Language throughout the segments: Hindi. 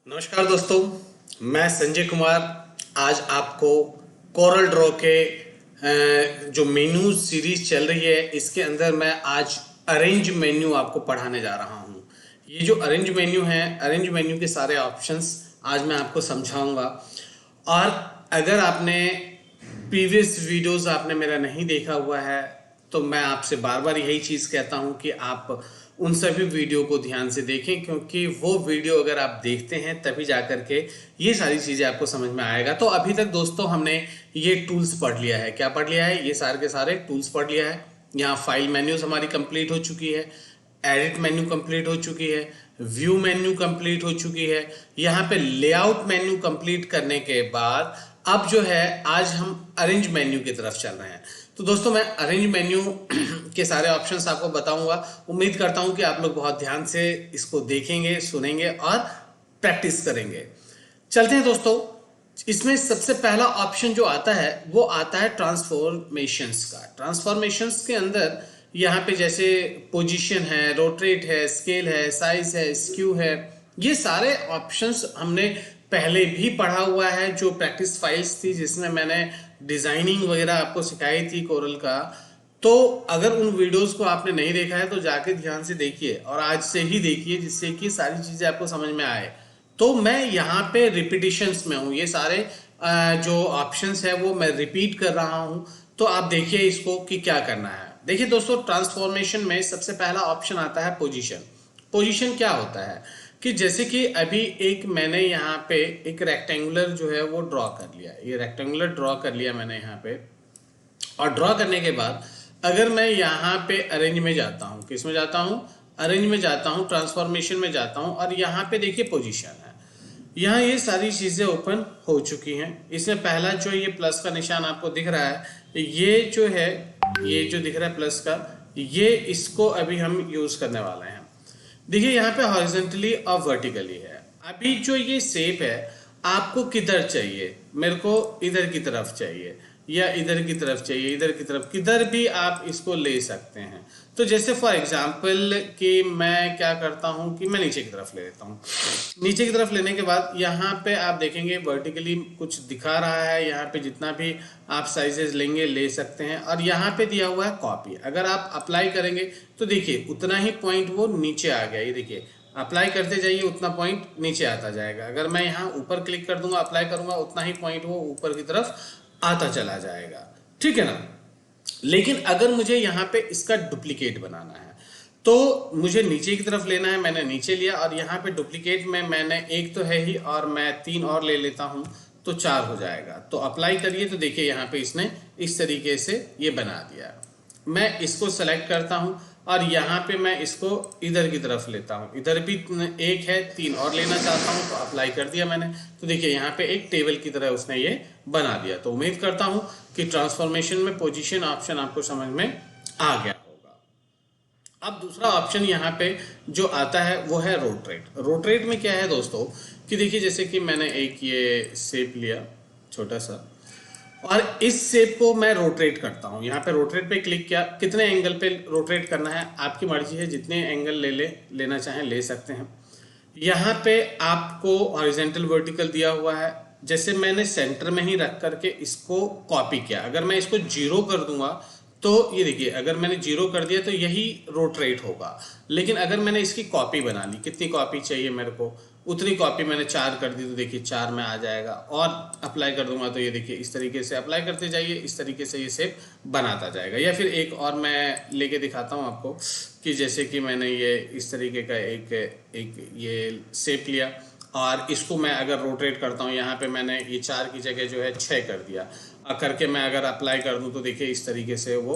नमस्कार दोस्तों, मैं संजय कुमार आज आपको कोरल ड्रॉ के जो मेन्यू सीरीज चल रही है इसके अंदर मैं आज अरेंज मेन्यू आपको पढ़ाने जा रहा हूँ। ये जो अरेंज मेन्यू है, अरेंज मेन्यू के सारे ऑप्शंस आज मैं आपको समझाऊंगा। और अगर आपने प्रीवियस वीडियोस आपने मेरा नहीं देखा हुआ है तो मैं आपसे बार बार यही चीज़ कहता हूँ कि आप उन सभी वीडियो को ध्यान से देखें, क्योंकि वो वीडियो अगर आप देखते हैं तभी जा कर के ये सारी चीज़ें आपको समझ में आएगा। तो अभी तक दोस्तों हमने ये टूल्स पढ़ लिया है। क्या पढ़ लिया है? ये सारे के सारे टूल्स पढ़ लिया है। यहाँ फाइल मेन्यूज हमारी कंप्लीट हो चुकी है, एडिट मेन्यू कंप्लीट हो चुकी है, व्यू मेन्यू कंप्लीट हो चुकी है। यहाँ पे लेआउट मेन्यू कंप्लीट करने के बाद अब जो है आज हम अरेंज मेन्यू की तरफ चल रहे हैं। तो दोस्तों मैं अरेंज मेन्यू के सारे ऑप्शंस आपको बताऊंगा। उम्मीद करता हूं कि आप लोग बहुत ध्यान से इसको देखेंगे, सुनेंगे और प्रैक्टिस करेंगे। चलते हैं दोस्तों। इसमें सबसे पहला ऑप्शन जो आता है वो आता है ट्रांसफॉर्मेशंस का। ट्रांसफॉर्मेशंस के अंदर यहाँ पे जैसे पोजीशन है, रोटेट है, स्केल है, साइज है, स्क्यू है, ये सारे ऑप्शंस हमने पहले भी पढ़ा हुआ है। जो प्रैक्टिस फाइल्स थी जिसमें मैंने डिजाइनिंग वगैरह आपको सिखाई थी कोरल का, तो अगर उन वीडियोस को आपने नहीं देखा है तो जाके ध्यान से देखिए और आज से ही देखिए, जिससे कि सारी चीजें आपको समझ में आए। तो मैं यहाँ पे रिपीटिशंस में हूँ, ये सारे जो ऑप्शंस है वो मैं रिपीट कर रहा हूँ। तो आप देखिए इसको कि क्या करना है। देखिए दोस्तों, ट्रांसफॉर्मेशन में सबसे पहला ऑप्शन आता है पोजीशन। पोजीशन क्या होता है कि जैसे कि अभी एक मैंने यहाँ पे एक रेक्टेंगुलर जो है वो ड्रॉ कर लिया, ये रेक्टेंगुलर ड्रॉ कर लिया मैंने यहाँ पे। और ड्रॉ करने के बाद अगर मैं यहाँ पे अरेंज में जाता हूँ, किस में जाता हूँ? अरेंज में जाता हूँ, ट्रांसफॉर्मेशन में जाता हूँ और यहाँ पे देखिए पोजीशन है। यहाँ ये सारी चीजें ओपन हो चुकी हैं। इसमें पहला जो ये प्लस का निशान आपको दिख रहा है, ये जो है, ये जो दिख रहा है प्लस का, ये इसको अभी हम यूज करने वाले हैं। देखिए यहाँ पे हॉरिजॉन्टली और वर्टिकली है। अभी जो ये शेप है आपको किधर चाहिए? मेरे को इधर की तरफ चाहिए या इधर की तरफ चाहिए, इधर की तरफ, किधर भी आप इसको ले सकते हैं। तो जैसे फॉर एग्जांपल कि मैं क्या करता हूं कि मैं नीचे की तरफ ले लेता हूं। नीचे की तरफ लेने के बाद यहाँ पे आप देखेंगे वर्टिकली कुछ दिखा रहा है। यहाँ पे जितना भी आप साइजेस लेंगे ले सकते हैं। और यहाँ पे दिया हुआ है कॉपी। अगर आप अप्लाई करेंगे तो देखिए उतना ही पॉइंट वो नीचे आ गया। ये देखिए अप्लाई करते जाइए उतना पॉइंट नीचे आता जाएगा। अगर मैं यहाँ ऊपर क्लिक कर दूंगा, अप्लाई करूंगा, उतना ही पॉइंट वो ऊपर की तरफ आता चला जाएगा। ठीक है ना? लेकिन अगर मुझे यहाँ पे इसका डुप्लीकेट बनाना है तो मुझे नीचे की तरफ लेना है। मैंने नीचे लिया और यहाँ पे डुप्लीकेट में मैंने एक तो है ही और मैं 3 और ले लेता हूँ तो 4 हो जाएगा। तो अप्लाई करिए तो देखिए यहाँ पे इसने इस तरीके से ये बना दिया। मैं इसको सेलेक्ट करता हूँ और यहाँ पे मैं इसको इधर की तरफ लेता हूँ। इधर भी एक है, 3 और लेना चाहता हूँ तो अप्लाई कर दिया मैंने। तो देखिए यहाँ पे एक टेबल की तरह उसने ये बना दिया। तो उम्मीद करता हूँ कि ट्रांसफॉर्मेशन में पोजीशन ऑप्शन आपको समझ में आ गया होगा। अब दूसरा ऑप्शन यहाँ पे जो आता है वो है रोटेट। रोटेट में क्या है दोस्तों कि देखिए जैसे कि मैंने एक ये शेप लिया छोटा सा और इस शेप को मैं रोटेट करता हूँ। यहाँ पे रोटेट पे क्लिक किया। कितने एंगल पे रोटेट करना है आपकी मर्जी है, जितने एंगल लेना चाहें ले सकते हैं। यहाँ पे आपको हॉरिजॉन्टल वर्टिकल दिया हुआ है। जैसे मैंने सेंटर में ही रख करके इसको कॉपी किया। अगर मैं इसको 0 कर दूंगा तो ये देखिए, अगर मैंने 0 कर दिया तो यही रोटेट होगा। लेकिन अगर मैंने इसकी कॉपी बना ली, कितनी कॉपी चाहिए मेरे को, उतनी कॉपी मैंने 4 कर दी तो देखिए 4 में आ जाएगा। और अप्लाई कर दूंगा तो ये देखिए इस तरीके से अप्लाई करते जाइए, इस तरीके से ये शेप बनाता जाएगा। या फिर एक और मैं लेके दिखाता हूँ आपको कि जैसे कि मैंने ये इस तरीके का एक ये शेप लिया और इसको मैं अगर रोटेट करता हूँ, यहाँ पे मैंने ये 4 की जगह जो है 6 कर दिया और करके मैं अगर अप्लाई कर दूँ तो देखिए इस तरीके से वो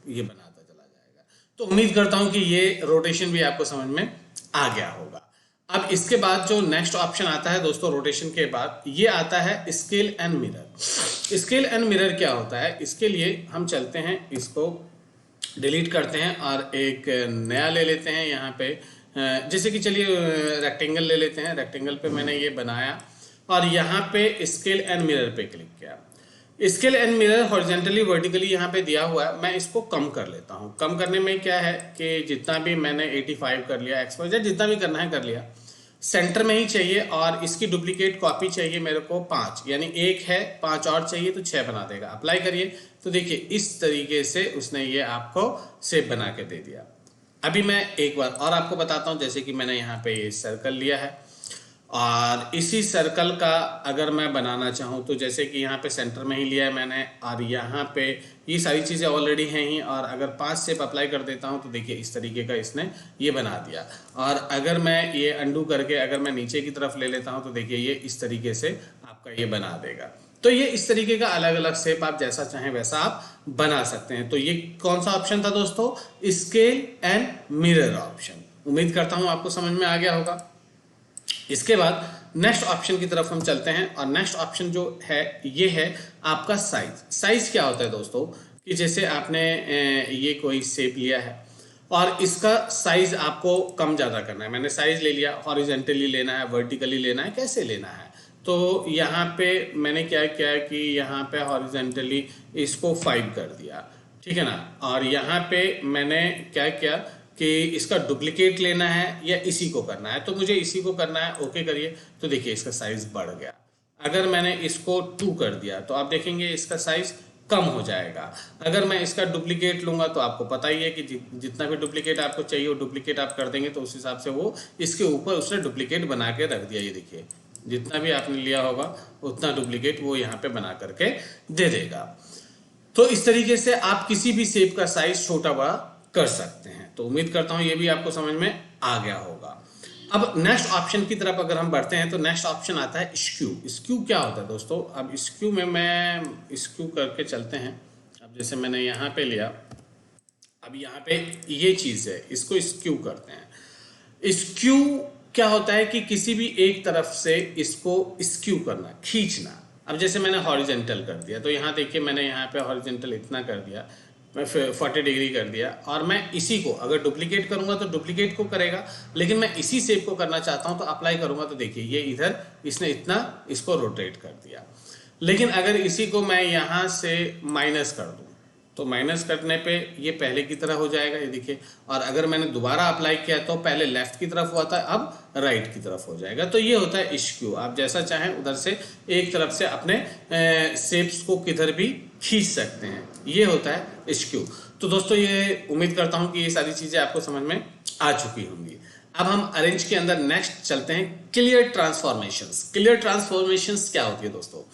ये बनाता चला जाएगा। तो उम्मीद करता हूँ कि ये रोटेशन भी आपको समझ में आ गया होगा। अब इसके बाद जो नेक्स्ट ऑप्शन आता है दोस्तों, रोटेशन के बाद ये आता है scale and mirror. Scale and mirror क्या होता है? इसके लिए हम चलते हैं, इसको डिलीट करते हैं और एक नया ले लेते हैं। यहाँ पे जैसे कि चलिए रेक्टेंगल ले लेते हैं। रेक्टेंगल पे मैंने ये बनाया और यहाँ पे स्केल एंड मिरर पे क्लिक किया। Scale and mirror horizontally vertically यहाँ पे दिया हुआ है। मैं इसको कम कर लेता हूँ। कम करने में क्या है कि जितना भी मैंने 85 कर लिया, XYZ जितना भी करना है कर लिया। सेंटर में ही चाहिए और इसकी डुप्लीकेट कॉपी चाहिए मेरे को 5, यानी 1 है, 5 और चाहिए तो 6 बना देगा। अप्लाई करिए तो देखिए इस तरीके से उसने ये आपको शेप बना के दे दिया। अभी मैं एक बार और आपको बताता हूँ, जैसे कि मैंने यहाँ पे ये सर्कल लिया है और इसी सर्कल का अगर मैं बनाना चाहूँ तो जैसे कि यहाँ पे सेंटर में ही लिया है मैंने और यहाँ पे ये सारी चीज़ें ऑलरेडी हैं ही, और अगर 5 शेप अप्लाई कर देता हूँ तो देखिए इस तरीके का इसने ये बना दिया। और अगर मैं ये अंडू करके अगर मैं नीचे की तरफ ले लेता हूँ तो देखिए ये इस तरीके से आपका ये बना देगा। तो ये इस तरीके का अलग अलग शेप आप जैसा चाहें वैसा आप बना सकते हैं। तो ये कौन सा ऑप्शन था दोस्तों? Scale and mirror option. उम्मीद करता हूँ आपको समझ में आ गया होगा। इसके बाद नेक्स्ट ऑप्शन की तरफ हम चलते हैं और नेक्स्ट ऑप्शन जो है ये है आपका साइज। साइज क्या होता है दोस्तों कि जैसे आपने ये कोई शेप लिया है और इसका साइज आपको कम ज़्यादा करना है। मैंने साइज ले लिया, हॉरिजॉन्टली लेना है, वर्टिकली लेना है, कैसे लेना है। तो यहाँ पे मैंने क्या किया कि यहाँ पे हॉरिजॉन्टली इसको 5 कर दिया, ठीक है ना। और यहाँ पे मैंने क्या किया कि इसका डुप्लीकेट लेना है या इसी को करना है, तो मुझे इसी को करना है, ओके करिए। तो देखिए इसका साइज बढ़ गया। अगर मैंने इसको 2 कर दिया तो आप देखेंगे इसका साइज कम हो जाएगा। अगर मैं इसका डुप्लीकेट लूंगा तो आपको पता ही है कि जितना भी डुप्लीकेट आपको चाहिए वो डुप्लीकेट आप कर देंगे तो उस हिसाब से वो इसके ऊपर उसने डुप्लीकेट बना के रख दिया। ये देखिए जितना भी आपने लिया होगा उतना डुप्लीकेट वो यहाँ पे बना करके दे देगा। तो इस तरीके से आप किसी भी शेप का साइज छोटा बड़ा कर सकते हैं। तो उम्मीद करता हूं ये भी आपको समझ में आ गया होगा। अब नेक्स्ट ऑप्शन की तरफ अगर हम बढ़ते हैं तो नेक्स्ट ऑप्शन आता है स्क्यू। स्क्यू क्या होता है दोस्तों? अब स्क्यू में मैं स्क्यू करके चलते हैं। अब जैसे मैंने यहाँ पे लिया, अब यहाँ पे ये चीज़ है, इसको स्क्यू करते हैं। स्क्यू क्या होता है कि किसी भी एक तरफ से इसको स्क्यू करना, खींचना। अब जैसे मैंने हॉरिजेंटल कर दिया तो यहाँ देखिए मैंने यहाँ पे हॉरिजेंटल इतना कर दिया, मैं 40 डिग्री कर दिया, और मैं इसी को अगर डुप्लीकेट करूंगा तो डुप्लीकेट को करेगा, लेकिन मैं इसी शेप को करना चाहता हूं तो अप्लाई करूंगा तो देखिए ये इधर इसने इतना इसको रोटेट कर दिया। लेकिन अगर इसी को मैं यहाँ से माइनस कर दूं तो माइनस करने पे ये पहले की तरह हो जाएगा, ये देखिए। और अगर मैंने दोबारा अप्लाई किया तो पहले लेफ्ट की तरफ हुआ था, अब राइट की तरफ हो जाएगा। तो ये होता है स्क्यू। आप जैसा चाहें उधर से एक तरफ से अपने शेप्स को किधर भी खींच सकते हैं, ये होता है स्क्यू। तो दोस्तों ये उम्मीद करता हूं कि ये सारी चीजें आपको समझ में आ चुकी होंगी। अब हम अरेंज के अंदर नेक्स्ट चलते हैं, क्लियर ट्रांसफॉर्मेशंस। क्लियर ट्रांसफॉर्मेशंस क्या होती है दोस्तों?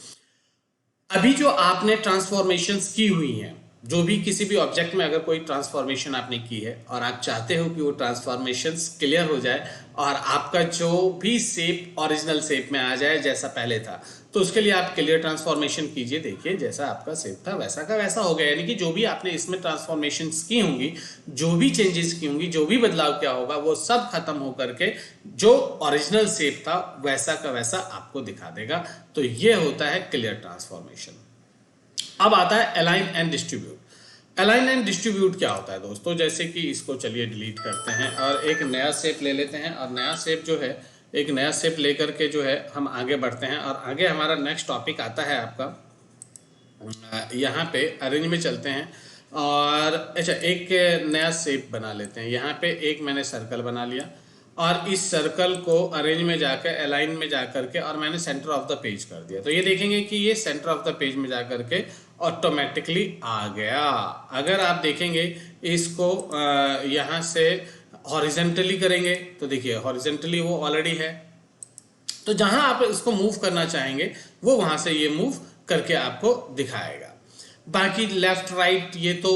अभी जो आपने ट्रांसफॉर्मेशंस की हुई हैं, जो भी किसी भी ऑब्जेक्ट में अगर कोई ट्रांसफॉर्मेशन आपने की है और आप चाहते हो कि वो ट्रांसफॉर्मेशंस क्लियर हो जाए और आपका जो भी शेप ओरिजिनल शेप में आ जाए जैसा पहले था, तो उसके लिए आप क्लियर ट्रांसफॉर्मेशन कीजिए। देखिए जैसा आपका शेप था वैसा का वैसा हो गया, यानी कि जो भी आपने इसमें ट्रांसफॉर्मेशंस की होंगी, जो भी चेंजेस की होंगी, जो भी बदलाव क्या होगा, वो सब खत्म हो करके जो ओरिजिनल शेप था वैसा का वैसा आपको दिखा देगा। तो ये होता है क्लियर ट्रांसफॉर्मेशन। अब आता है align and distribute. Align and distribute क्या होता है दोस्तों? जैसे कि इसको चलिए डिलीट करते हैं और एक नया शेप ले लेते हैं, और नया शेप जो है, एक नया शेप लेकर के जो है हम आगे बढ़ते हैं। और आगे हमारा नेक्स्ट टॉपिक आता है आपका, यहाँ पे अरेंज में चलते हैं और अच्छा एक नया शेप बना लेते हैं। यहाँ पे एक मैंने सर्कल बना लिया और इस सर्कल को अरेंज में जाकर अलाइन में जाकर के और मैंने सेंटर ऑफ द पेज कर दिया। तो ये देखेंगे कि ये सेंटर ऑफ द पेज में जाकर के ऑटोमेटिकली आ गया। अगर आप देखेंगे इसको यहाँ से हॉरिजेंटली करेंगे तो देखिए हॉरिजेंटली वो ऑलरेडी है, तो जहां आप इसको मूव करना चाहेंगे वो वहां से ये मूव करके आपको दिखाएगा। बाकी लेफ्ट राइट ये तो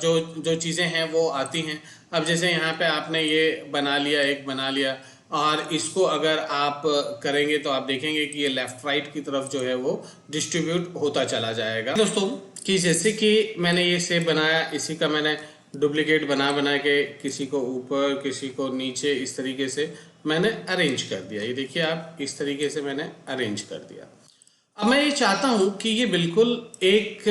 जो जो चीज़ें हैं वो आती हैं। अब जैसे यहाँ पे आपने ये बना लिया, एक बना लिया, और इसको अगर आप करेंगे तो आप देखेंगे कि ये लेफ्ट राइट की तरफ जो है वो डिस्ट्रीब्यूट होता चला जाएगा दोस्तों। कि जैसे कि मैंने ये शेप बनाया, इसी का मैंने डुप्लीकेट बना के किसी को ऊपर किसी को नीचे इस तरीके से मैंने अरेंज कर दिया। ये देखिए आप इस तरीके से मैंने अरेंज कर दिया। अब मैं ये चाहता हूं कि ये बिल्कुल एक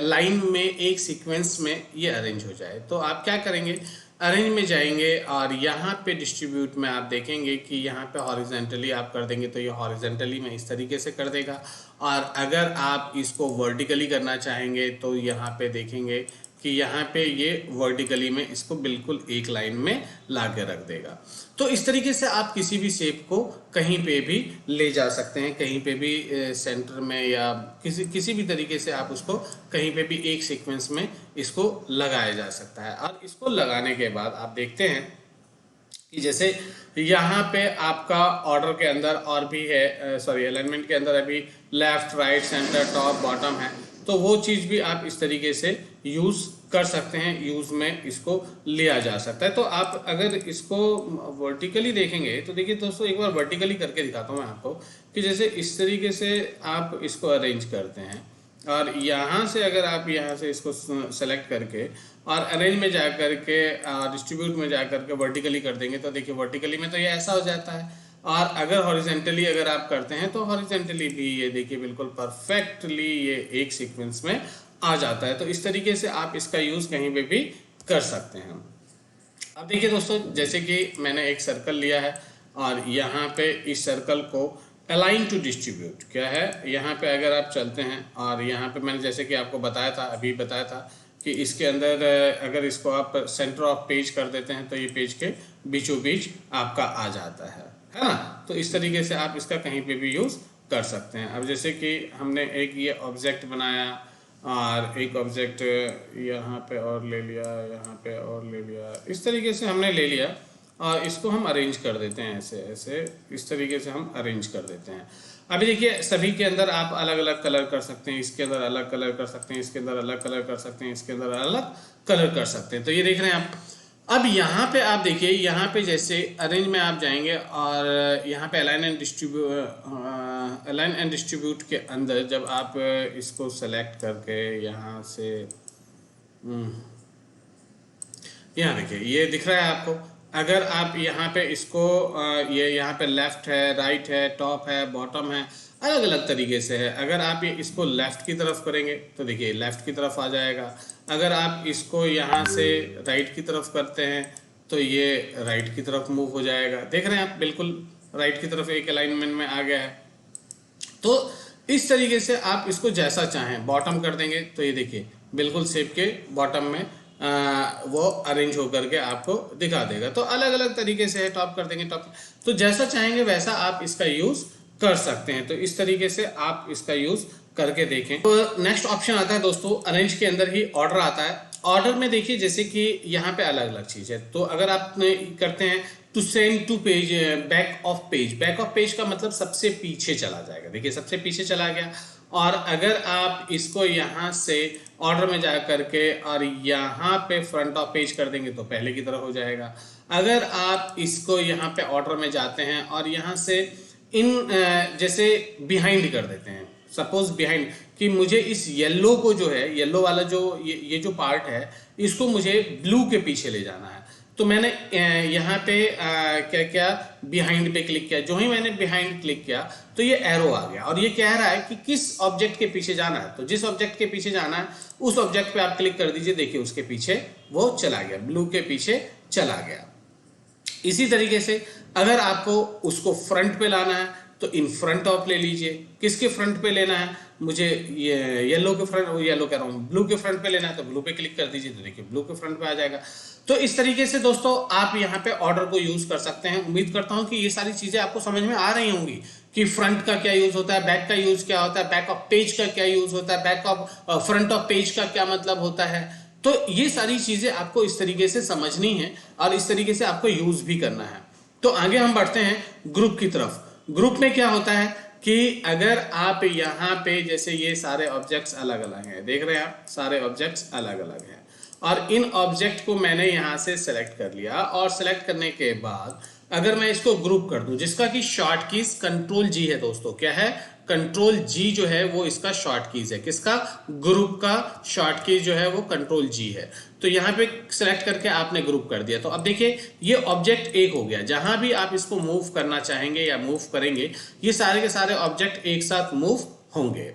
लाइन में, एक सीक्वेंस में ये अरेंज हो जाए। तो आप क्या करेंगे, अरेंज में जाएंगे और यहाँ पे डिस्ट्रीब्यूट में आप देखेंगे कि यहाँ पे हॉरिजेंटली आप कर देंगे तो ये हॉरिजेंटली में इस तरीके से कर देगा। और अगर आप इसको वर्टिकली करना चाहेंगे तो यहाँ पे देखेंगे कि यहाँ पे ये वर्टिकली में इसको बिल्कुल एक लाइन में ला के रख देगा। तो इस तरीके से आप किसी भी शेप को कहीं पे भी ले जा सकते हैं, कहीं पे भी सेंटर में या किसी भी तरीके से आप उसको कहीं पे भी एक सीक्वेंस में इसको लगाया जा सकता है। और इसको लगाने के बाद आप देखते हैं कि जैसे यहाँ पे आपका ऑर्डर के अंदर और भी है, सॉरी अलाइनमेंट के अंदर अभी left right centre top bottom है, तो वो चीज़ भी आप इस तरीके से यूज़ कर सकते हैं, यूज़ में इसको लिया जा सकता है। तो आप अगर इसको वर्टिकली देखेंगे तो देखिए दोस्तों, एक बार वर्टिकली करके दिखाता हूँ मैं आपको कि जैसे इस तरीके से आप इसको अरेंज करते हैं और यहाँ से अगर आप यहाँ से इसको सेलेक्ट करके और अरेंज में जा करके डिस्ट्रीब्यूट में जा करके वर्टिकली कर देंगे तो देखिए वर्टिकली में तो ये ऐसा हो जाता है, और अगर हॉरिजेंटली अगर आप करते हैं तो हॉरिजेंटली भी ये देखिए बिल्कुल परफेक्टली ये एक सीक्वेंस में आ जाता है। तो इस तरीके से आप इसका यूज़ कहीं पे भी कर सकते हैं। अब देखिए दोस्तों, जैसे कि मैंने एक सर्कल लिया है और यहाँ पे इस सर्कल को अलाइन टू डिस्ट्रीब्यूट क्या है, यहाँ पे अगर आप चलते हैं और यहाँ पे मैंने जैसे कि आपको बताया था, अभी बताया था कि इसके अंदर अगर इसको आप सेंटर ऑफ पेज कर देते हैं तो ये पेज के बीचों बीच आपका आ जाता है ना। तो इस तरीके से आप इसका कहीं पे भी यूज़ कर सकते हैं। अब जैसे कि हमने एक ये ऑब्जेक्ट बनाया और एक ऑब्जेक्ट यहाँ पे और ले लिया, यहाँ पे और ले लिया, इस तरीके से हमने ले लिया और इसको हम अरेंज कर देते हैं ऐसे ऐसे, इस तरीके से हम अरेंज कर देते हैं। अभी देखिए सभी के अंदर आप अलग अलग कलर कर सकते हैं, इसके अंदर अलग कलर कर सकते हैं, इसके अंदर अलग कलर कर सकते हैं, इसके अंदर अलग कलर कर सकते हैं। तो ये देख रहे हैं आप। अब यहाँ पे आप देखिए, यहाँ पे जैसे अरेंज में आप जाएंगे और यहाँ पे अलाइन एंड डिस्ट्रीब्यूट के अंदर जब आप इसको सेलेक्ट करके यहाँ से यहाँ देखिए ये दिख रहा है आपको। अगर आप यहाँ पे इसको ये यहाँ पे लेफ्ट है, राइट है, टॉप है, बॉटम है, अलग अलग तरीके से है। अगर आप ये इसको लेफ्ट की तरफ करेंगे तो देखिए लेफ्ट की तरफ आ जाएगा। अगर आप इसको यहाँ से राइट की तरफ करते हैं तो ये राइट की तरफ मूव हो जाएगा। देख रहे हैं आप, बिल्कुल राइट की तरफ एक अलाइनमेंट में आ गया है। तो इस तरीके से आप इसको जैसा चाहें, बॉटम कर देंगे तो ये देखिए बिल्कुल शेप के बॉटम में वो अरेंज होकर के आपको दिखा देगा। तो अलग अलग तरीके से है, टॉप कर देंगे टॉप, तो जैसा चाहेंगे वैसा आप इसका यूज़ कर सकते हैं। तो इस तरीके से आप इसका यूज़ करके देखें। तो नेक्स्ट ऑप्शन आता है दोस्तों, अरेंज के अंदर ही ऑर्डर आता है। ऑर्डर में देखिए जैसे कि यहाँ पे अलग अलग चीज़ है। तो अगर आप करते हैं to send to page back of page, back of page का मतलब सबसे पीछे चला जाएगा। देखिए सबसे पीछे चला गया। और अगर आप इसको यहाँ से ऑर्डर में जा करके और यहाँ पे फ्रंट ऑफ पेज कर देंगे तो पहले की तरह हो जाएगा। अगर आप इसको यहाँ पे ऑर्डर में जाते हैं और यहाँ से इन जैसे बिहाइंड कर देते हैं, सपोज बिहाइंड कि मुझे इस येलो को जो है, येलो वाला जो ये जो पार्ट है, इसको मुझे ब्लू के पीछे ले जाना है। तो मैंने यहाँ पे क्या किया, बिहाइंड पे क्लिक किया। जो ही मैंने बिहाइंड क्लिक किया तो ये एरो आ गया और ये कह रहा है कि किस ऑब्जेक्ट के पीछे जाना है। तो जिस ऑब्जेक्ट के पीछे जाना है उस ऑब्जेक्ट पे आप क्लिक कर दीजिए। देखिए उसके पीछे वो चला गया, ब्लू के पीछे चला गया। इसी तरीके से अगर आपको उसको फ्रंट पे लाना है तो इन फ्रंट ऑफ ले लीजिए। किसके फ्रंट पे लेना है, मुझे ये येलो के फ्रंट, येलो कह रहा हूँ, ब्लू के फ्रंट पे लेना है तो ब्लू पे क्लिक कर दीजिए। तो देखिए ब्लू के फ्रंट पे आ जाएगा। तो इस तरीके से दोस्तों आप यहाँ पे ऑर्डर को यूज कर सकते हैं। उम्मीद करता हूँ कि ये सारी चीजें आपको समझ में आ रही होंगी कि फ्रंट का क्या यूज होता है, बैक का यूज क्या होता है, बैक ऑफ पेज का क्या यूज होता है, back of front of page का क्या मतलब होता है। तो ये सारी चीजें आपको इस तरीके से समझनी है और इस तरीके से आपको यूज भी करना है। तो आगे हम बढ़ते हैं ग्रुप की तरफ। ग्रुप में क्या होता है कि अगर आप यहाँ पे जैसे ये सारे ऑब्जेक्ट्स अलग अलग हैं, देख रहे हैं आप, सारे ऑब्जेक्ट्स अलग अलग हैं और इन ऑब्जेक्ट को मैंने यहाँ से सेलेक्ट कर लिया और सेलेक्ट करने के बाद अगर मैं इसको ग्रुप कर दूं, जिसका कि शॉर्ट कीज कंट्रोल जी है दोस्तों, क्या है, कंट्रोल जी जो है वो इसका शॉर्ट कीज है। किसका, ग्रुप का शॉर्ट कीज जो है वो कंट्रोल जी है। तो यहाँ पे सेलेक्ट करके आपने ग्रुप कर दिया। तो अब देखिए ये ऑब्जेक्ट एक हो गया। जहां भी आप इसको मूव करना चाहेंगे या मूव करेंगे ये सारे के सारे ऑब्जेक्ट एक साथ मूव होंगे।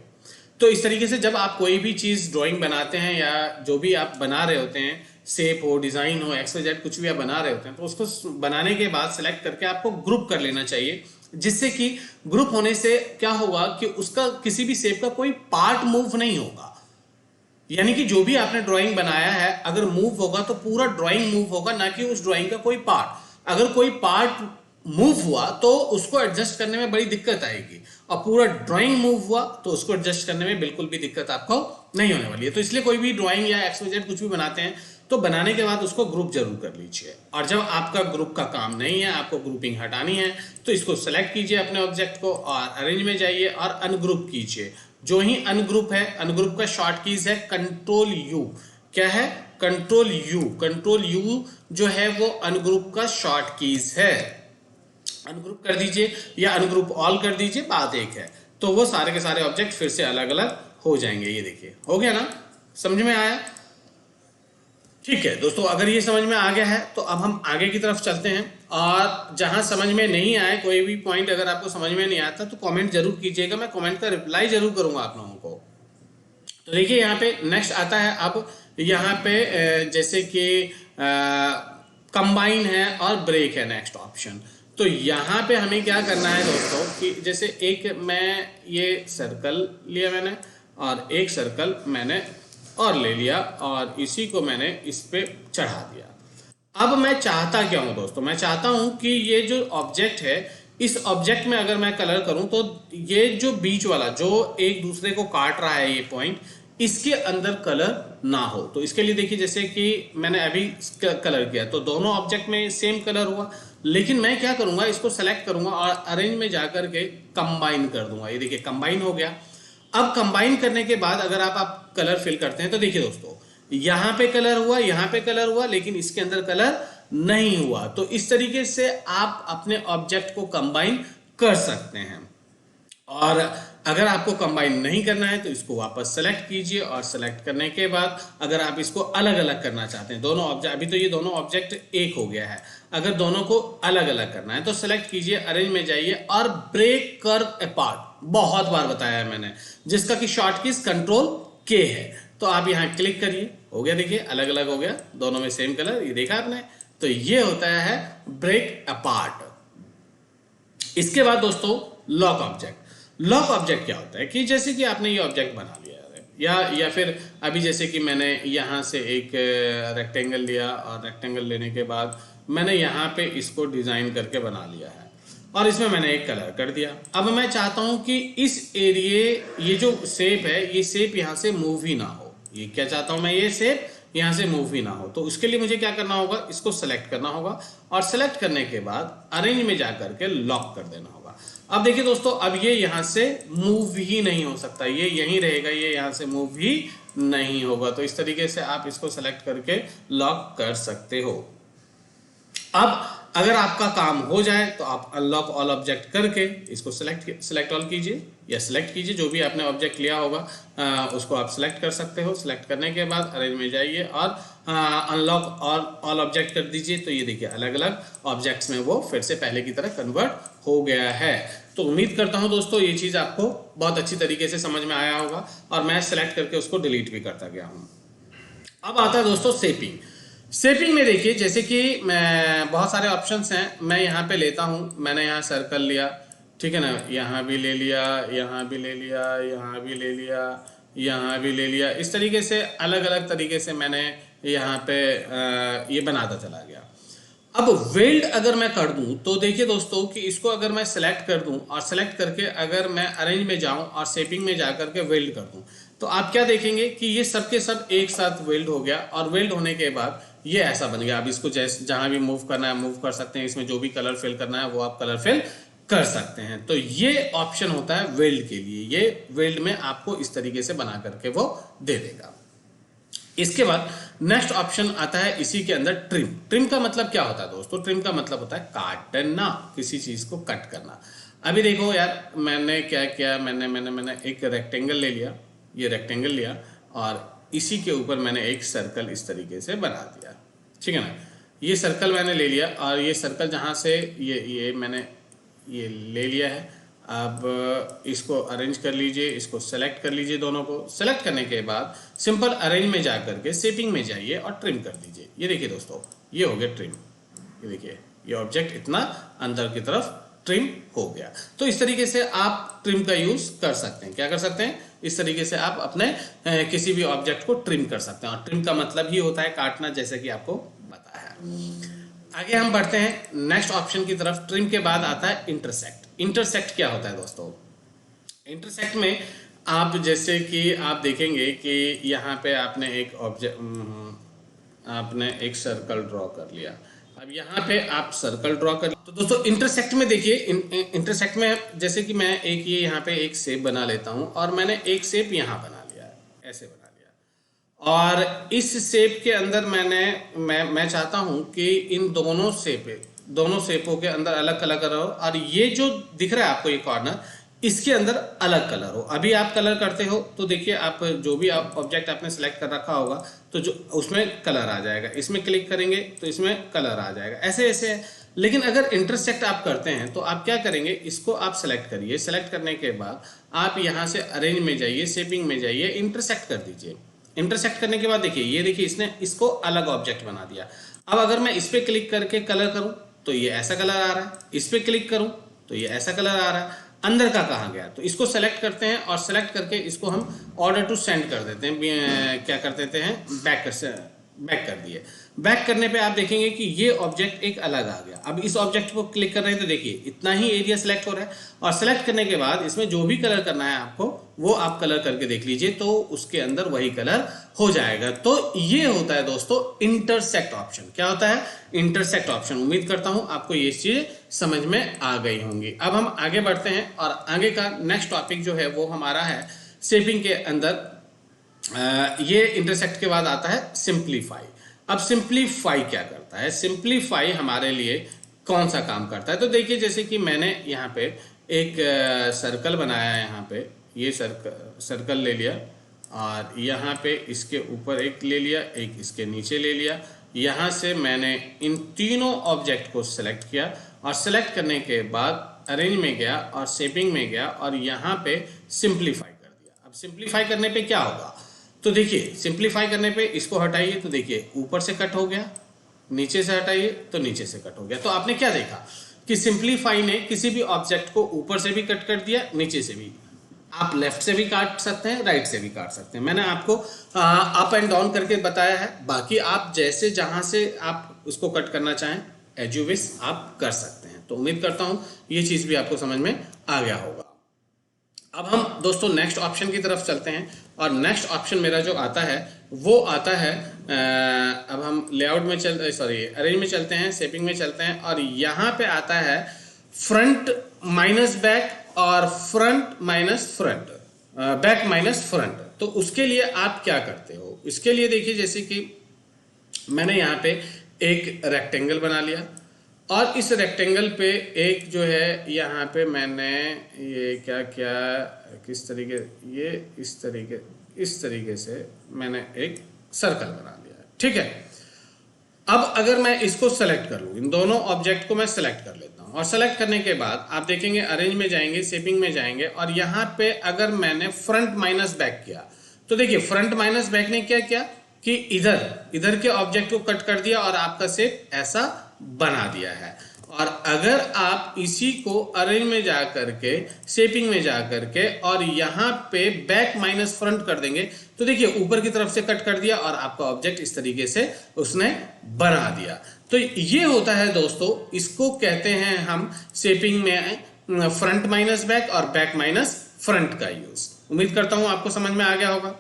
तो इस तरीके से जब आप कोई भी चीज ड्राइंग बनाते हैं या जो भी आप बना रहे होते हैं, शेप हो, डिजाइन हो, XYZ कुछ भी आप बना रहे होते हैं, तो उसको बनाने के बाद सेलेक्ट करके आपको ग्रुप कर लेना चाहिए। जिससे कि ग्रुप होने से क्या होगा कि उसका किसी भी शेप का कोई पार्ट मूव नहीं होगा। यानी कि जो भी आपने ड्राइंग बनाया है अगर मूव होगा तो पूरा ड्राइंग मूव होगा, ना कि उस ड्राइंग का कोई पार्ट। अगर कोई पार्ट मूव हुआ तो उसको एडजस्ट करने में बड़ी दिक्कत आएगी, और पूरा ड्राइंग मूव हुआ तो उसको एडजस्ट करने में बिल्कुल भी दिक्कत आपको नहीं होने वाली है। तो इसलिए कोई भी ड्राइंग या XYZ कुछ भी बनाते हैं तो बनाने के बाद उसको ग्रुप जरूर कर लीजिए। और जब आपका ग्रुप का काम नहीं है, आपको ग्रुपिंग हटानी है, तो इसको सेलेक्ट कीजिए अपने ऑब्जेक्ट को और अरेंज में जाइए और अनग्रुप कीजिए। जो ही अनग्रुप है, अनग्रुप का शॉर्ट कीज है कंट्रोल यू। क्या है? Control you. कंट्रोल यू जो है वो अनग्रुप का शॉर्ट कीज है। अनग्रुप कर दीजिए या अनग्रुप ऑल कर दीजिए, बात एक है। तो वो सारे के सारे ऑब्जेक्ट फिर से अलग अलग हो जाएंगे। ये देखिए, हो गया ना? समझ में आया? ठीक है दोस्तों, अगर ये समझ में आ गया है तो अब हम आगे की तरफ चलते हैं। और जहां समझ में नहीं आए, कोई भी पॉइंट अगर आपको समझ में नहीं आता तो कमेंट जरूर कीजिएगा, मैं कमेंट का रिप्लाई जरूर करूंगा आप लोगों को। तो देखिए यहाँ पे नेक्स्ट आता है, अब यहाँ पे जैसे कि कंबाइन है और ब्रेक है नेक्स्ट ऑप्शन। तो यहाँ पे हमें क्या करना है दोस्तों कि जैसे एक मैं ये सर्कल लिया मैंने और एक सर्कल मैंने और ले लिया और इसी को मैंने इस पे चढ़ा दिया। अब मैं चाहता क्या हूं दोस्तों? मैं चाहता हूं कि ये जो ऑब्जेक्ट है, इस ऑब्जेक्ट में अगर मैं कलर करूं तो ये जो बीच वाला जो एक दूसरे को काट रहा है ये पॉइंट, इसके अंदर कलर ना हो। तो इसके लिए देखिए, जैसे कि मैंने अभी कलर किया तो दोनों ऑब्जेक्ट में सेम कलर हुआ, लेकिन मैं क्या करूंगा, इसको सेलेक्ट करूंगा और अरेंज में जाकर के कंबाइन कर दूंगा। ये देखिए कंबाइन हो गया। अब कंबाइन करने के बाद अगर आप कलर फिल करते हैं तो देखिए दोस्तों, यहां पे कलर हुआ, यहां पे कलर हुआ, लेकिन इसके अंदर कलर नहीं हुआ। तो इस तरीके से आप अपने ऑब्जेक्ट को कंबाइन कर सकते हैं। और अगर आपको कंबाइन नहीं करना है तो इसको वापस सेलेक्ट कीजिए और सेलेक्ट करने के बाद अगर आप इसको अलग अलग करना चाहते हैं, दोनों ऑब्जेक्ट, अभी तो ये दोनों ऑब्जेक्ट एक हो गया है, अगर दोनों को अलग अलग करना है तो सेलेक्ट कीजिए, अरेंज में जाइए और ब्रेक कर्व अपार्ट, बहुत बार बताया है मैंने, जिसका कि शॉर्ट कीज कंट्रोल के है। तो आप यहां क्लिक करिए, हो गया, देखिए अलग अलग हो गया, दोनों में सेम कलर, ये देखा आपने। तो ये होता है ब्रेक अपार्ट। इसके बाद दोस्तों लॉक ऑब्जेक्ट। लॉक ऑब्जेक्ट क्या होता है कि जैसे कि आपने ये ऑब्जेक्ट बना लिया है या फिर अभी जैसे कि मैंने यहां से एक रेक्टेंगल लिया और रेक्टेंगल लेने के बाद मैंने यहां पे इसको डिजाइन करके बना लिया है और इसमें मैंने एक कलर कर दिया। अब मैं चाहता हूं कि इस एरिए, ये जो शेप है, ये शेप यहां से मूव ही ना हो। ये क्या चाहता हूं मैं, ये शेप यहां से मूव ही ना हो। तो उसके लिए मुझे क्या करना होगा, इसको सेलेक्ट करना होगा और सेलेक्ट करने के बाद अरेंज में जाकर के लॉक कर देना होगा। अब देखिए दोस्तों, अब ये यहां से मूव ही नहीं हो सकता, ये यहीं रहेगा, ये यहां से मूव ही नहीं होगा। तो इस तरीके से आप इसको सेलेक्ट करके लॉक कर सकते हो। अब अगर आपका काम हो जाए तो आप अनलॉक ऑल ऑब्जेक्ट करके इसको सेलेक्ट ऑल कीजिए या सिलेक्ट कीजिए, जो भी आपने ऑब्जेक्ट लिया होगा उसको आप सिलेक्ट कर सकते हो। सिलेक्ट करने के बाद अरेंज में जाइए और अनलॉक ऑल ऑब्जेक्ट कर दीजिए। तो ये देखिए अलग अलग ऑब्जेक्ट्स में वो फिर से पहले की तरह कन्वर्ट हो गया है। तो उम्मीद करता हूं दोस्तों ये चीज आपको बहुत अच्छी तरीके से समझ में आया होगा और मैं सिलेक्ट करके उसको डिलीट भी करता गया हूं। अब आता है दोस्तों शेपिंग। शेपिंग में देखिए, जैसे कि मैं बहुत सारे ऑप्शंस हैं, मैं यहाँ पे लेता हूँ, मैंने यहाँ सर्कल लिया, ठीक है ना, यहाँ भी ले लिया, यहाँ भी ले लिया, यहाँ भी ले लिया, यहाँ भी ले लिया। इस तरीके से अलग अलग तरीके से मैंने यहाँ पे ये बनाता चला गया। अब वेल्ड अगर मैं कर दूं तो देखिए दोस्तों कि इसको अगर मैं सेलेक्ट कर दूं और सेलेक्ट करके अगर मैं अरेंज में जाऊं और शेपिंग में जाकर के वेल्ड कर दूं तो आप क्या देखेंगे कि ये सब के सब एक साथ वेल्ड हो गया और वेल्ड होने के बाद ये ऐसा बन गया। अब इसको जैसे जहां भी मूव करना है मूव कर सकते हैं, इसमें जो भी कलर फिल करना है वो आप कलर फिल कर सकते हैं। तो ये ऑप्शन होता है वेल्ड के लिए, ये वेल्ड में आपको इस तरीके से बना करके वो दे देगा। इसके बाद नेक्स्ट ऑप्शन आता है इसी के अंदर ट्रिम। ट्रिम का मतलब क्या होता है दोस्तों? ट्रिम का मतलब होता है काटना, किसी चीज को कट करना। अभी देखो यार, मैंने क्या किया, मैंने एक रेक्टेंगल ले लिया, ये रेक्टेंगल लिया और इसी के ऊपर मैंने एक सर्कल इस तरीके से बना दिया, ठीक है ना। ये सर्कल मैंने ले लिया और ये सर्कल जहां से ये मैंने ये ले लिया है। अब इसको अरेंज कर लीजिए, इसको सेलेक्ट कर लीजिए, दोनों को सेलेक्ट करने के बाद सिंपल अरेंज में जा करके शेपिंग में जाइए और ट्रिम कर दीजिए। ये देखिए दोस्तों, ये हो गया ट्रिम। ये देखिए ये ऑब्जेक्ट इतना अंदर की तरफ ट्रिम हो गया। तो इस तरीके से आप ट्रिम का यूज कर सकते हैं। क्या कर सकते हैं? इस तरीके से आप अपने किसी भी ऑब्जेक्ट को ट्रिम कर सकते हैं। और ट्रिम का मतलब ही होता है काटना, जैसे कि आपको पता है। आगे हम बढ़ते हैं नेक्स्ट ऑप्शन की तरफ। ट्रिम के बाद आता है इंटरसेक्ट। इंटरसेक्ट क्या होता है दोस्तों? इंटरसेक्ट में आप जैसे कि आप देखेंगे कि यहाँ पे आपने एक आपने एक सर्कल ड्रॉ कर लिया। अब यहाँ पे आप सर्कल ड्रॉ कर, तो दोस्तों इंटरसेक्ट में देखिए, इंटरसेक्ट में जैसे कि मैं एक ये यहाँ पे एक शेप बना लेता हूँ और मैंने एक शेप यहाँ बना लिया है, ऐसे बना लिया। और इस शेप के अंदर मैं चाहता हूँ कि इन दोनों शेपों के अंदर अलग कलर करो, और ये जो दिख रहा है आपको ये कॉर्नर, इसके अंदर अलग कलर हो। अभी आप कलर करते हो तो देखिए, आप जो भी आप ऑब्जेक्ट आपने सेलेक्ट कर रखा होगा तो जो उसमें कलर आ जाएगा, इसमें क्लिक करेंगे तो इसमें कलर आ जाएगा, ऐसे ऐसे है। लेकिन अगर इंटरसेक्ट आप करते हैं तो आप क्या करेंगे, इसको आप सेलेक्ट करिए। सेलेक्ट करने के बाद आप यहाँ से अरेंज में जाइए, शेपिंग में जाइए, इंटरसेक्ट कर दीजिए। इंटरसेक्ट करने के बाद देखिए, ये देखिए इसने इसको अलग ऑब्जेक्ट बना दिया। अब अगर मैं इस पर क्लिक करके कलर करूँ तो ये ऐसा कलर आ रहा है, इस पर क्लिक करूँ तो ये ऐसा कलर आ रहा है। अंदर का कहाँ गया? तो इसको सेलेक्ट करते हैं और सेलेक्ट करके इसको हम ऑर्डर टू सेंड कर देते हैं। क्या कर देते हैं, बैक कर दिए। बैक करने पे आप देखेंगे कि ये ऑब्जेक्ट एक अलग आ गया। अब इस ऑब्जेक्ट को क्लिक कर रहे हैं तो देखिए इतना ही एरिया सेलेक्ट हो रहा है, और सेलेक्ट करने के बाद इसमें जो भी कलर करना है आपको वो आप कलर करके देख लीजिए, तो उसके अंदर वही कलर हो जाएगा। तो ये होता है दोस्तों इंटरसेक्ट ऑप्शन। क्या होता है? Intersect option. उम्मीद करता हूं आपको ये चीज समझ में आ गई होंगी। अब हम आगे बढ़ते हैं और आगे का नेक्स्ट टॉपिक जो है वो हमारा है शेपिंग के अंदर। ये इंटरसेक्ट के बाद आता है सिंप्लीफाई। अब सिंप्लीफाई क्या करता है? सिंप्लीफाई हमारे लिए कौन सा काम करता है? तो देखिए, जैसे कि मैंने यहाँ पे एक सर्कल बनाया है, यहाँ पे ये सर्कल ले लिया, और यहाँ पे इसके ऊपर एक ले लिया, एक इसके नीचे ले लिया। यहाँ से मैंने इन तीनों ऑब्जेक्ट को सिलेक्ट किया, और सिलेक्ट करने के बाद अरेंज में गया और शेपिंग में गया और यहाँ पे सिंप्लीफाई कर दिया। अब सिंप्लीफाई करने पे क्या होगा? तो देखिए, सिंप्लीफाई करने पे इसको हटाइए तो देखिए ऊपर से कट हो गया, नीचे से हटाइए तो नीचे से कट हो गया। तो आपने क्या देखा कि सिंप्लीफाई ने किसी भी ऑब्जेक्ट को ऊपर से भी कट कर दिया, नीचे से भी। आप लेफ्ट से भी काट सकते हैं, राइट से भी काट सकते हैं। मैंने आपको अप एंड डाउन करके बताया है। बाकी आप जैसे जहां से आप उसको कट करना चाहें, एज यू विश आप कर सकते हैं। तो उम्मीद करता हूं ये चीज भी आपको समझ में आ गया होगा। अब हम दोस्तों नेक्स्ट ऑप्शन की तरफ चलते हैं, और नेक्स्ट ऑप्शन मेरा जो आता है वो आता है, अब हम लेआउट में अरेंज में चलते हैं, शेपिंग में चलते हैं, और यहाँ पे आता है फ्रंट माइनस बैक और front minus front, back minus front. तो उसके लिए आप क्या करते हो? इसके लिए देखिए, जैसे कि मैंने यहाँ पे एक रेक्टेंगल बना लिया, और इस रेक्टेंगल पे एक जो है यहाँ पे मैंने ये क्या क्या किस तरीके, ये इस तरीके से मैंने एक सर्कल बना लिया है, ठीक है। अब अगर मैं इसको सेलेक्ट कर लूँ, इन दोनों ऑब्जेक्ट को मैं सेलेक्ट कर लेता हूँ, और सेलेक्ट करने के बाद आप देखेंगे अरेंज में जाएंगे, शेपिंग में जाएंगे, और यहाँ पे अगर मैंने फ्रंट माइनस बैक किया तो देखिए फ्रंट माइनस बैक ने क्या किया कि इधर के ऑब्जेक्ट को कट कर दिया और आपका शेप ऐसा बना दिया है। और अगर आप इसी को अरेंज में जा करके, शेपिंग में जा करके, और यहाँ पे बैक माइनस फ्रंट कर देंगे तो देखिए ऊपर की तरफ से कट कर दिया और आपका ऑब्जेक्ट इस तरीके से उसने बना दिया। तो ये होता है दोस्तों, इसको कहते हैं हम शेपिंग में फ्रंट माइनस बैक और बैक माइनस फ्रंट का यूज। उम्मीद करता हूं आपको समझ में आ गया होगा।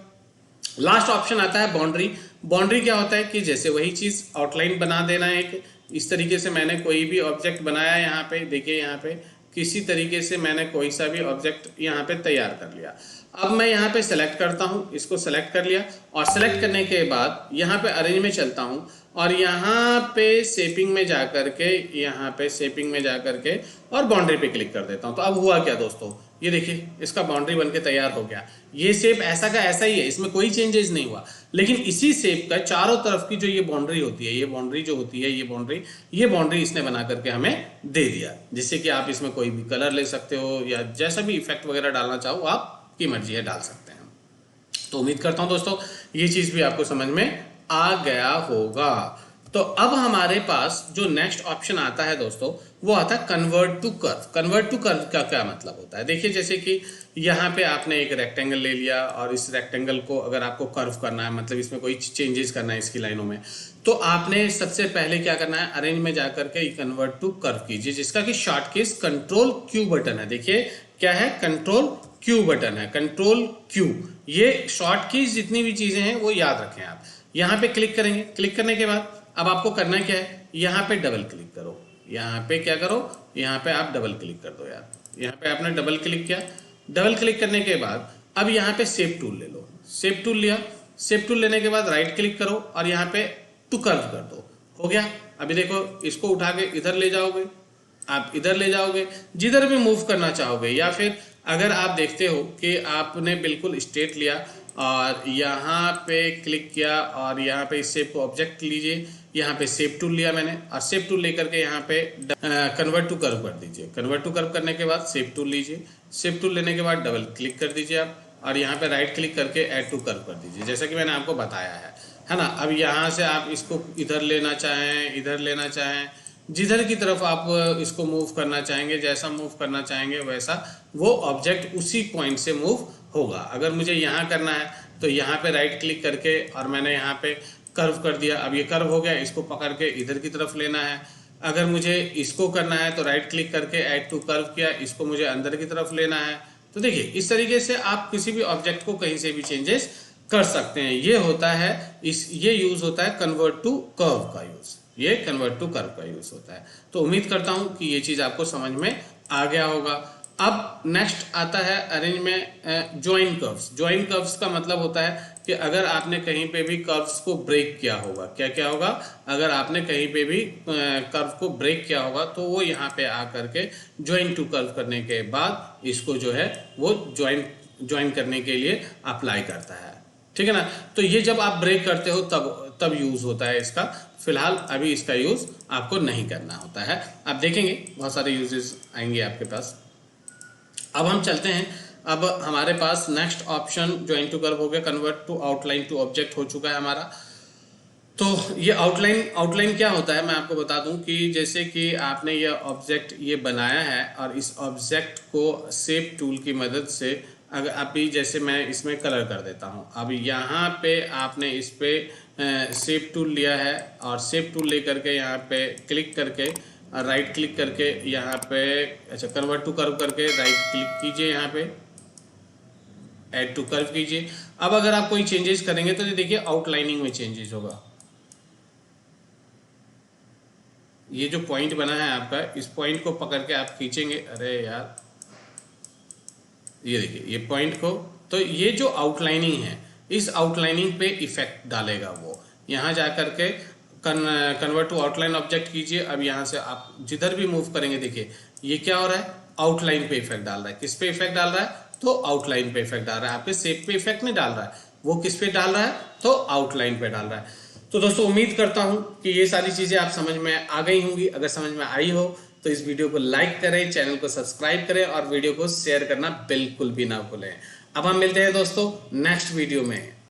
लास्ट ऑप्शन आता है बाउंड्री। बाउंड्री क्या होता है कि जैसे वही चीज आउटलाइन बना देना, एक इस तरीके से मैंने कोई भी ऑब्जेक्ट बनाया, यहाँ पे देखिए, यहाँ पे किसी तरीके से मैंने कोई सा भी ऑब्जेक्ट यहाँ पे तैयार कर लिया। अब मैं यहाँ पे सेलेक्ट करता हूँ, इसको सेलेक्ट कर लिया, और सेलेक्ट करने के बाद यहाँ पे अरेंज में चलता हूँ, और यहाँ पे शेपिंग में जा करके, यहाँ पे शेपिंग में जा करके और बाउंड्री पे क्लिक कर देता हूँ। तो अब हुआ क्या दोस्तों, ये देखिए इसका बाउंड्री बनके तैयार हो गया। ये शेप ऐसा का ऐसा ही है, इसमें कोई चेंजेस नहीं हुआ, लेकिन इसी शेप का चारों तरफ की जो ये बाउंड्री होती है, ये बाउंड्री जो होती है, ये बाउंड्री इसने बना करके हमें दे दिया, जिससे कि आप इसमें कोई भी कलर ले सकते हो या जैसा भी इफेक्ट वगैरह डालना चाहो आपकी मर्जी है, डाल सकते हैं। तो उम्मीद करता हूं दोस्तों ये चीज भी आपको समझ में आ गया होगा। तो अब हमारे पास जो नेक्स्ट ऑप्शन आता है दोस्तों, वो आता है convert to curve. Convert to curve का क्या मतलब होता है? देखिए, जैसे कि यहाँ पे आपने एक रेक्टेंगल ले लिया और इस रेक्टेंगल को अगर आपको कर्व करना है, मतलब इसमें कोई चेंजेस करना है इसकी लाइनों में, तो आपने सबसे पहले क्या करना है, अरेंज में जाकर के कन्वर्ट टू कर्व कीजिए, जिसका कि short keys control Q button है। देखिए क्या है, कंट्रोल क्यू बटन है, कंट्रोल क्यू। ये शॉर्ट कीज जितनी भी चीजें हैं वो याद रखें आप। यहाँ पे क्लिक करेंगे, क्लिक करने के बाद अब आपको करना क्या है, यहाँ पे डबल क्लिक करो। यहाँ पे क्या करो, यहाँ पे आप डबल क्लिक कर दो यार। यहाँ पे आपने डबल क्लिक किया, डबल क्लिक करने के बाद अब यहाँ पे शेप टूल ले लो। शेप टूल लिया, शेप टूल लेने के बाद राइट क्लिक करो और यहाँ पे टू कर्व कर दो। हो गया। अभी देखो, इसको उठा के इधर ले जाओगे, आप इधर ले जाओगे, जिधर भी मूव करना चाहोगे। या फिर अगर आप देखते हो कि आपने बिल्कुल स्ट्रेट लिया और यहाँ पे क्लिक किया और यहाँ पे इस शेप को ऑब्जेक्ट लीजिए, यहाँ पे शेप टूल लिया मैंने और शेप टूल लेकर के यहाँ पे कन्वर्ट टू कर्व कर दीजिए। कन्वर्ट टू कर्व करने के बाद शेप टूल लीजिए, शेप टूल लेने के बाद डबल क्लिक कर दीजिए आप और यहाँ पे राइट क्लिक करके ऐड टू कर्व कर दीजिए, जैसा कि मैंने आपको बताया है ना। अब यहाँ से आप इसको इधर लेना चाहें, इधर लेना चाहें, जिधर की तरफ आप इसको मूव करना चाहेंगे, जैसा मूव करना चाहेंगे वैसा वो ऑब्जेक्ट उसी पॉइंट से मूव होगा। अगर मुझे यहाँ करना है तो यहाँ पे राइट क्लिक करके और मैंने यहाँ पे कर्व कर दिया। अब ये कर्व हो गया, इसको पकड़ के इधर की तरफ लेना है। अगर मुझे इसको करना है तो राइट क्लिक करके ऐड टू कर्व किया, इसको मुझे अंदर की तरफ लेना है। तो देखिए, इस तरीके से आप किसी भी ऑब्जेक्ट को कहीं से भी चेंजेस कर सकते हैं। ये होता है ये यूज होता है कन्वर्ट टू कर्व का यूज, ये कन्वर्ट टू कर्व का यूज होता है। तो उम्मीद करता हूं कि ये चीज आपको समझ में आ गया होगा। अब नेक्स्ट आता है अरेंज में ज्वाइन कर्व्स। ज्वाइन कर्व्स का मतलब होता है कि अगर आपने कहीं पे भी कर्व्स को ब्रेक किया होगा, क्या क्या होगा, अगर आपने कहीं पे भी कर्व को ब्रेक किया होगा तो वो यहाँ पे आकर के ज्वाइन टू कर्व करने के बाद इसको जो है वो ज्वाइन करने के लिए अप्लाई करता है, ठीक है ना। तो ये जब आप ब्रेक करते हो तब यूज होता है इसका। फिलहाल अभी इसका यूज आपको नहीं करना होता है, आप देखेंगे बहुत सारे यूजेस आएंगे आपके पास। अब हम चलते हैं, अब हमारे पास next option join to curve हो गया, convert to outline to object हो चुका है हमारा। तो ये आउटलाइन क्या होता है मैं आपको बता दूं कि जैसे कि आपने ये ऑब्जेक्ट ये बनाया है और इस ऑब्जेक्ट को शेप टूल की मदद से अगर अभी जैसे मैं इसमें कलर कर देता हूं, अब यहाँ पे आपने इस पे शेप टूल लिया है और शेप टूल लेकर के यहाँ पे क्लिक करके राइट क्लिक करके यहाँ पे अच्छा कन्वर्ट टू कर्व करके राइट क्लिक कीजिए, यहाँ पे ऐड टू कर्व कीजिए। अब अगर आप कोई चेंजेस करेंगे तो देखिए आउटलाइनिंग में चेंजेस होगा। ये जो पॉइंट बना है आपका, इस पॉइंट को पकड़ के आप खींचेंगे, अरे यार ये देखिए ये पॉइंट को, तो ये जो आउटलाइनिंग है इस आउटलाइनिंग पे इफेक्ट डालेगा वो। यहाँ जा करके कन्वर्ट टू आउटलाइन ऑब्जेक्ट कीजिए। अब यहाँ से आप जिधर भी मूव करेंगे देखिए ये क्या हो रहा है, आउटलाइन पे इफेक्ट डाल रहा है। किस पे इफेक्ट डाल रहा है, तो आउटलाइन पे इफेक्ट डाल रहा है, आपके शेप पे इफेक्ट नहीं डाल रहा है। वो किस पे डाल रहा है, तो आउटलाइन पे डाल रहा है। तो दोस्तों उम्मीद करता हूं कि ये सारी चीजें आप समझ में आ गई होंगी। अगर समझ में आई हो तो इस वीडियो को लाइक करें, चैनल को सब्सक्राइब करें और वीडियो को शेयर करना बिल्कुल भी ना भूलें। अब हम मिलते हैं दोस्तों नेक्स्ट वीडियो में।